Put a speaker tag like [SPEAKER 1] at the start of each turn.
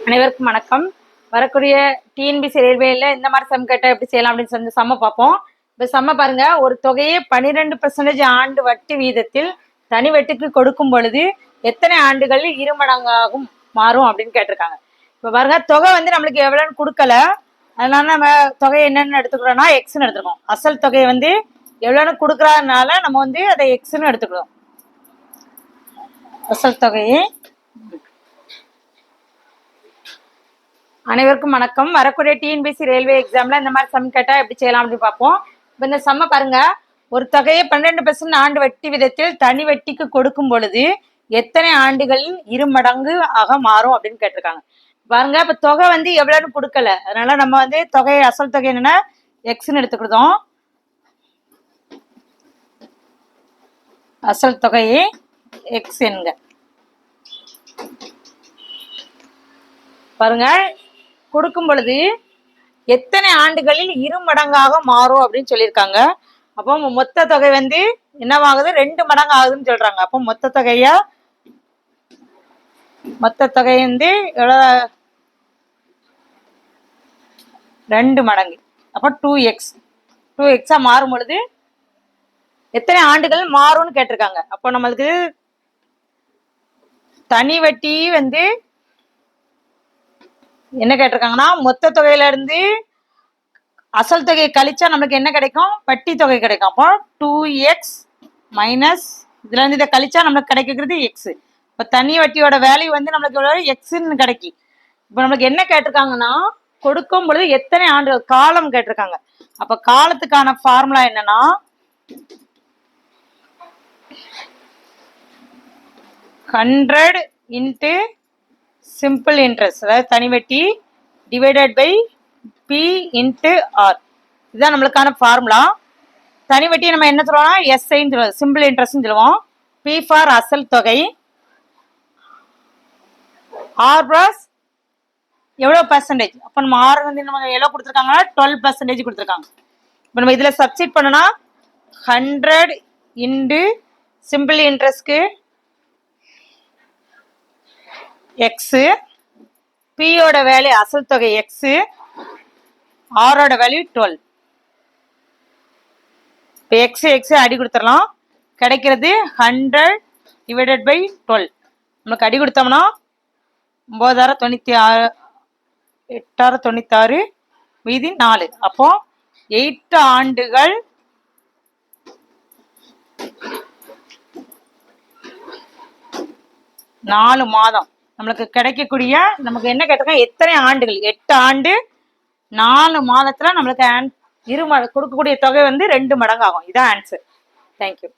[SPEAKER 1] அனைவருக்கும் வணக்கம். வரக்கூடிய டிஎன்பிசி ரயில்வேல இந்த மாதிரி சம் கேட்டால் எப்படி செய்யலாம் அப்படின்னு சொல்லி சம்ம பார்ப்போம். இப்போ சம்ம பாருங்க, ஒரு தொகையை 12% ஆண்டு வட்டி வீதத்தில் தனி வட்டிக்கு கொடுக்கும் பொழுது எத்தனை ஆண்டுகளில் இருமடங்காகும் மாறும் அப்படின்னு கேட்டிருக்காங்க. இப்போ பாருங்க, தொகை வந்து நம்மளுக்கு எவ்வளோன்னு கொடுக்கல, அதனால நம்ம தொகை என்னென்னு எடுத்துக்கிறோம்னா எக்ஸ்ன்னு எடுத்துருக்கோம். அசல் தொகையை வந்து எவ்வளோன்னு கொடுக்குறதுனால நம்ம வந்து அதை எக்ஸ்ன்னு எடுத்துக்கிறோம். அசல் தொகையை. அனைவருக்கும் வணக்கம். வரக்கூடிய டிஎன்பிசி ரயில்வே எக்ஸாம்ல இந்த மாதிரி சம் கேட்டால் எப்படி செய்யலாம் அப்படின்னு பார்ப்போம். இப்போ இந்த சம்ம பாருங்க, ஒரு தொகையை 12% ஆண்டு வட்டி விதத்தில் தனி வட்டிக்கு கொடுக்கும் பொழுது எத்தனை ஆண்டுகளில் இருமடங்கு ஆக மாறும் அப்படின்னு கேட்டிருக்காங்க. பாருங்க, இப்போ தொகை வந்து எவ்வளோன்னு கொடுக்கல, அதனால நம்ம வந்து தொகையை அசல் தொகை என்னன்னா எக்ஸ்ன்னு எடுத்துக்கிட்டோம். அசல் தொகையை எக்ஸ் என்க. பாருங்க, கொடுக்கும் பொழுது எத்தனை ஆண்டுகளில் இருமடங்காக மாறும் அப்படின்னு சொல்லியிருக்காங்க. அப்போ மொத்த தொகை வந்து என்னவாகுது, 2 மடங்கு ஆகுதுன்னு சொல்றாங்க. அப்போ மொத்த தொகை வந்து 2 மடங்கு. அப்போ 2x மாறும் பொழுது எத்தனை ஆண்டுகள் மாறும்னு கேட்டிருக்காங்க. அப்போ நம்மளுக்கு தனி வட்டி வந்து என்ன கேட்டிருக்காங்கன்னா, மொத்த தொகையில இருந்து அசல் தொகையை கழிச்சா நம்மளுக்கு என்ன கிடைக்கும், வட்டி தொகை கிடைக்கும். அப்போ 2x மைனஸ் இதுல இருந்து இதை கழிச்சா நம்மளுக்கு கிடைக்கிறது எக்ஸ். இப்போ தனி வட்டியோட வேல்யூ வந்து நம்மளுக்கு எவ்வளோ, எக்ஸ்ன்னு கிடைக்கி. இப்போ நம்மளுக்கு என்ன கேட்டிருக்காங்கன்னா, கொடுக்கும் பொழுது எத்தனை ஆண்டுகள் காலம் கேட்டிருக்காங்க. அப்போ காலத்துக்கான ஃபார்முலா என்னன்னா, ஹண்ட்ரட் இன்ட்டு சிம்பிள் இன்ட்ரெஸ்ட், அதாவது தனி வட்டி divided by P into R. இதுதான் நம்மளுக்கான ஃபார்முலா. தனி வட்டி நம்ம என்ன சொல்லுவோம்னா எஸ்ஐன்னு சொல்லுவோம், சிம்பிள் இன்ட்ரெஸ்ட்னு சொல்லுவோம். பி ஃபார் அசல் தொகை, ஆர் பிளஸ் எவ்வளோ பர்சன்டேஜ். அப்போ நம்ம ஆர் வந்து நம்ம எவ்வளோ கொடுத்துருக்காங்கன்னா 12% கொடுத்துருக்காங்க. இப்போ நம்ம இதில் சப்ஸ்டிட் பண்ணோன்னா 100 இன்டு சிம்பிள் இன்ட்ரெஸ்ட்க்கு எக்ஸு, பியோட வேல்யூ அசல் தொகை எக்ஸு, ஆரோட வேல்யூ 12. இப்போ எக்ஸ் அடி கொடுத்துடலாம், கிடைக்கிறது 100 டிவைடட் பை 12. நமக்கு அடி கொடுத்தோம்னா 9696, 896 மீதி 4. அப்போ 8 ஆண்டுகள் 4 மாதம் நம்மளுக்கு கிடைக்கக்கூடிய, நமக்கு என்ன கேட்டிருக்கோம், எத்தனை ஆண்டுகள், 8 ஆண்டு 4 மாதத்துல நம்மளுக்கு கொடுக்கக்கூடிய தொகை வந்து 2 மடங்கு ஆகும். இதான் ஆன்சர். தேங்க்யூ.